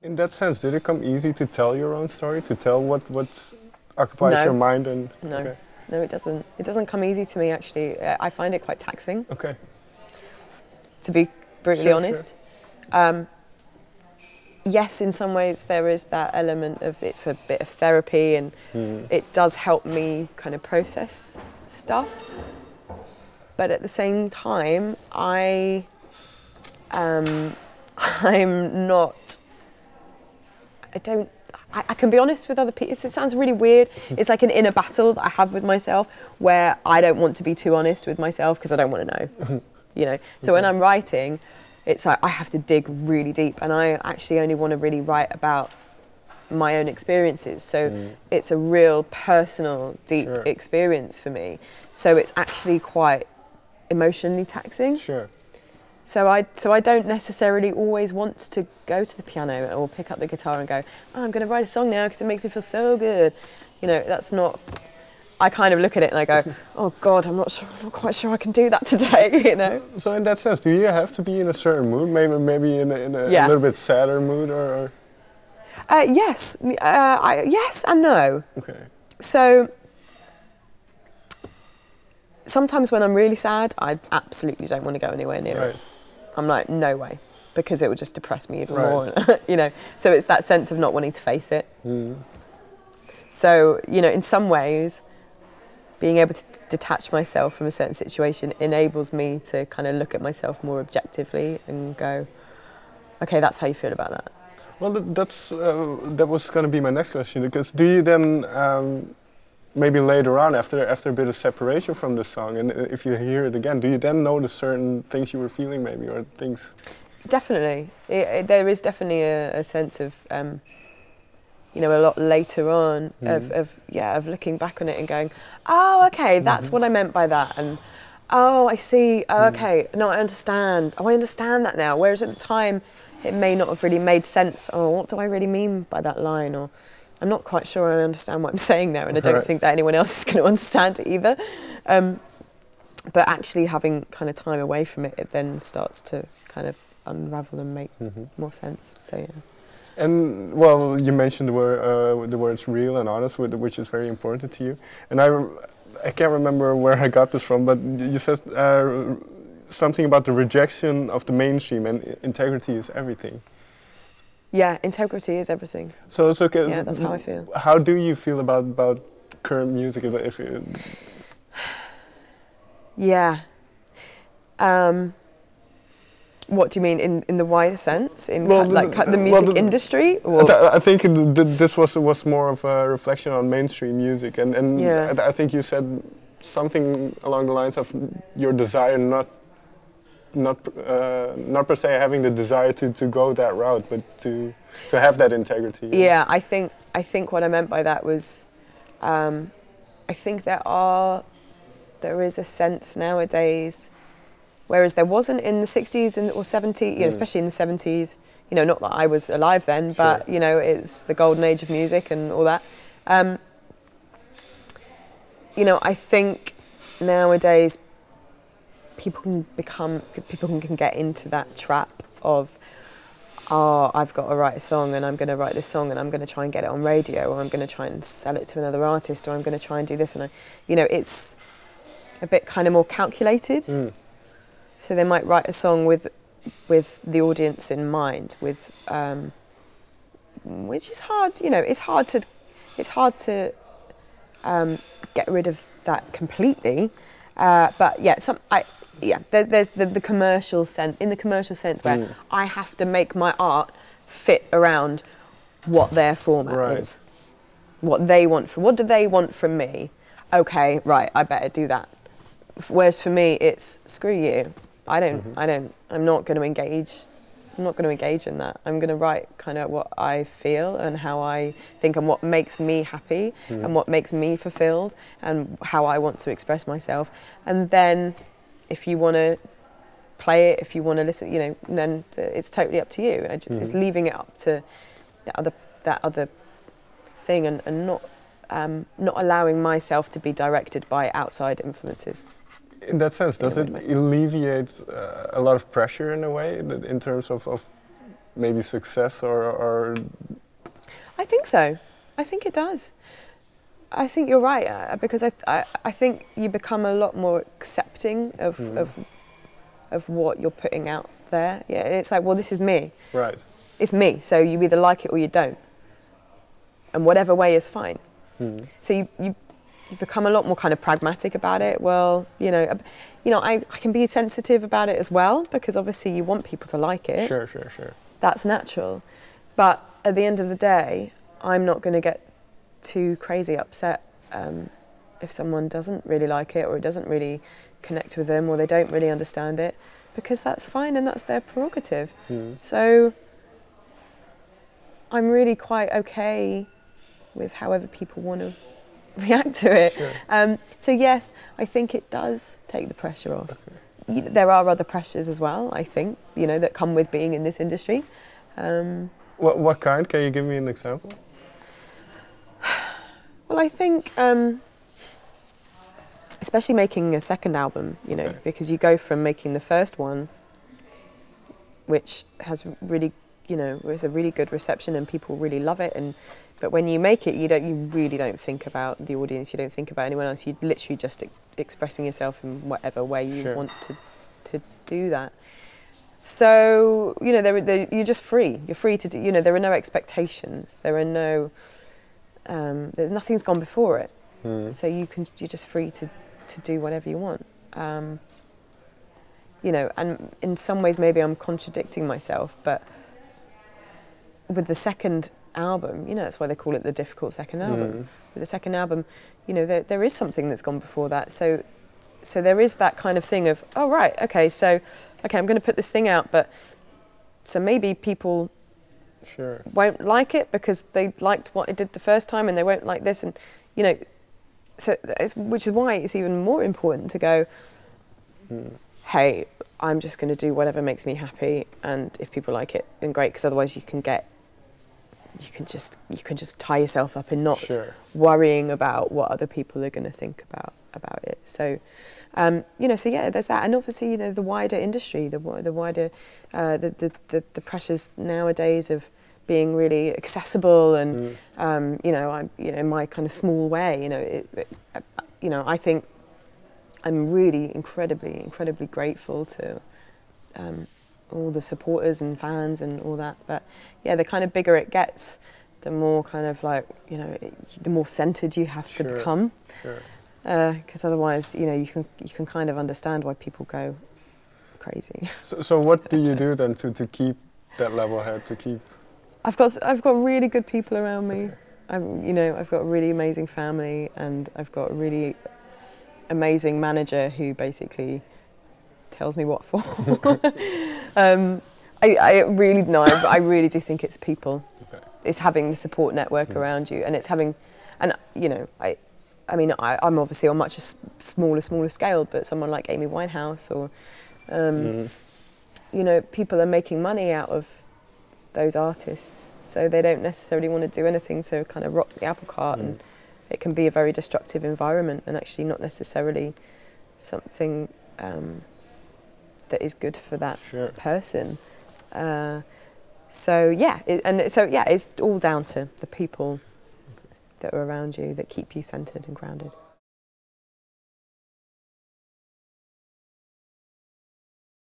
In that sense, did it come easy to tell your own story, to tell what occupies your mind? And No, okay. no, it doesn't. It doesn't come easy to me, actually. I find it quite taxing, Okay. to be brutally Sure, honest. Sure. Yes, in some ways there is that element of it's a bit of therapy, and it does help me kind of process stuff. But at the same time, I'm not. I can be honest with other people. It sounds really weird. It's like an inner battle that I have with myself, where I don't want to be too honest with myself because I don't want to know, you know. So when I'm writing, it's like I have to dig really deep, and I actually only want to really write about my own experiences. So it's a real personal, deep experience for me. So it's actually quite emotionally taxing. Sure. So I don't necessarily always want to go to the piano or pick up the guitar and go, oh, I'm going to write a song now because it makes me feel so good. You know, that's not. I kind of look at it and I go, oh God, I'm not quite sure I can do that today. You know. So in that sense, do you have to be in a certain mood? Maybe in a little bit sadder mood, or? Yes, yes and no. Okay. So sometimes when I'm really sad, I absolutely don't want to go anywhere near it. I'm like, no way, because it would just depress me even more, you know. So it's that sense of not wanting to face it. So, you know, in some ways, being able to detach myself from a certain situation enables me to kind of look at myself more objectively and go, okay, that's how you feel about that. Well, that was going to be my next question, because do you then maybe later on, after a bit of separation from the song, and if you hear it again, do you then notice certain things you were feeling, maybe, or things? Definitely, there is definitely a sense of, you know, a lot later on of looking back on it and going, oh, okay, that's what I meant by that, and oh, I see, oh, okay, no, I understand. Oh, I understand that now. Whereas at the time, it may not have really made sense. Oh, what do I really mean by that line? Or I'm not quite sure I understand what I'm saying there, and I don't think that anyone else is going to understand it either. But actually having kind of time away from it, it then starts to kind of unravel and make more sense. So yeah. And well, you mentioned the words real and honest, which is very important to you. And I can't remember where I got this from, but you said something about the rejection of the mainstream, and integrity is everything. Yeah, integrity is everything. So yeah, that's how I feel. How do you feel about current music? Yeah. What do you mean in the wider sense? In the music industry? Or? I think this was more of a reflection on mainstream music, and yeah. I think you said something along the lines of your desire not per se having the desire to go that route, but to have that integrity. Yeah, I think what I meant by that was, I think there is a sense nowadays, whereas there wasn't in the 60s or 70s, you know, especially in the 70s, you know, not that I was alive then, but you know, it's the golden age of music and all that. You know, I think nowadays people can get into that trap of, oh, I've got to write a song, and I'm going to write this song, and I'm going to try and get it on radio, or I'm going to try and sell it to another artist, or I'm going to try and do this, and you know, it's a bit kind of more calculated. So they might write a song with the audience in mind, which is hard. You know, it's hard to get rid of that completely. But yeah, there's the commercial sense, in the commercial sense, where I have to make my art fit around what their format is, what they want what do they want from me? Okay, right, I better do that. Whereas for me, it's screw you. I'm not going to engage. I'm not going to engage in that. I'm going to write kind of what I feel and how I think, and what makes me happy and what makes me fulfilled, and how I want to express myself. And then if you want to play it, if you want to listen, you know, then it's totally up to you. It's leaving it up to that other thing, and not allowing myself to be directed by outside influences. In that sense, does it alleviate a lot of pressure in a way, in terms of maybe success or? I think so. I think it does. I think you're right, because I think you become a lot more accepting of what you're putting out there. Yeah, it's like, well, this is me. Right. It's me, so you either like it or you don't. And whatever way is fine. So you become a lot more kind of pragmatic about it. Well, I can be sensitive about it as well, because obviously you want people to like it. Sure. That's natural. But at the end of the day, I'm not going to get too crazy upset if someone doesn't really like it, or it doesn't really connect with them, or they don't really understand it, because that's fine and that's their prerogative. So I'm really quite okay with however people want to react to it. Sure. So yes, I think it does take the pressure off. Okay. There are other pressures as well, I think, that come with being in this industry. What kind? Can you give me an example? Well, I think, especially making a second album, okay, because you go from making the first one, which has really, was a really good reception and people really love it, but when you make it, you really don't think about the audience, you don't think about anyone else, you're literally just expressing yourself in whatever way you sure. want to do that. So, you're just free. You're free to do, there are no expectations. There are no, there's nothing's gone before it. So you're just free to do whatever you want. And in some ways maybe I'm contradicting myself, but with the second album, that's why they call it the difficult second album. With the second album, there is something that's gone before that. So there is that kind of thing of, oh right, okay, I'm going to put this thing out, but so maybe people sure. won't like it because they liked what I did the first time, and they won't like this, and so which is why it's even more important to go, hey, I'm just going to do whatever makes me happy, and if people like it, then great, because otherwise you can just tie yourself up in knots, sure. worrying about what other people are going to think about it. So, so yeah, there's that, and obviously, the wider industry, the wider, the pressures nowadays of being really accessible, and in my kind of small way, I think I'm really incredibly grateful to all the supporters and fans and all that. But yeah, the kind of bigger it gets, the more kind of like, the more centered you have sure. to become. Sure. Because otherwise, you can kind of understand why people go crazy. So what do you do then to keep that level head, to keep? I've got really good people around me. Okay. I've got a really amazing family, and I've got a really amazing manager who basically tells me what for. I really do think it's people. Okay. It's having the support network around you, and it's having, and I'm obviously on much smaller scale, but someone like Amy Winehouse or, people are making money out of those artists, so they don't necessarily want to do anything to kind of rock the apple cart, and it can be a very destructive environment, and actually not necessarily something that is good for that sure. person. It's all down to the people that are around you that keep you centered and grounded.